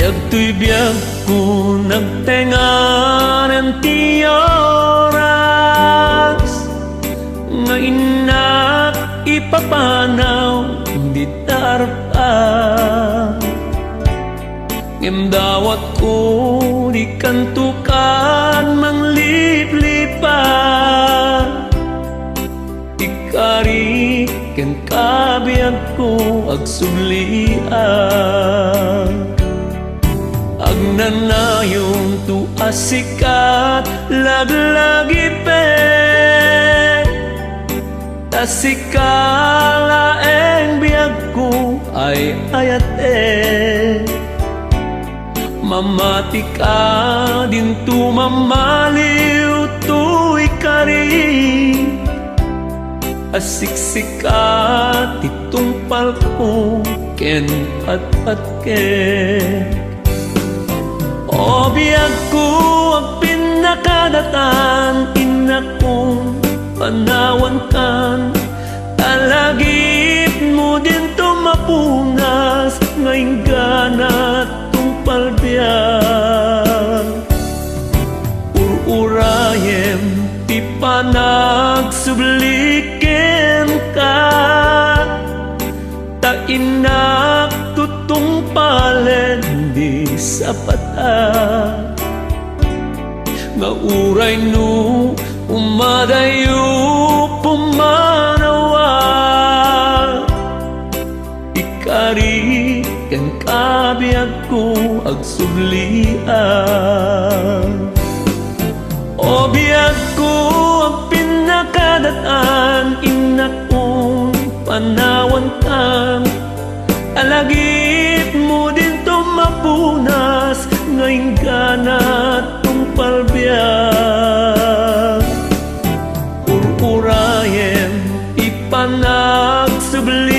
Dagtoy biyag ko nagtenganan ti oras nga inak ipapanaw di tarpa. Ngem dawat ko di kantukan mangliplipan, ikari ken kabiyag ko agsublian. Agnanayon tu asikat laglagi pe, tasikala eng biyag ko ay ayate. Mamati ka din tu mamaliw tu ikari, asiksikat titumpal ko ken patpatke. O biyag ko ang pinakadatan, inak kong panawan kan, talagip mo din tumapunas ngayong ganat palbiyan. Ururayem ti panagsubliken ka, ta inak tutong palen di sapata. Nga uray no umadayo pumanawa, ikari ken kabiyag ko agsublian. O biyag ko ang pinakadatan, inak kong panawan kan, alagip mo din tumapunas ngayong ganat tong palbiyan. Ururayem ipanagsublian,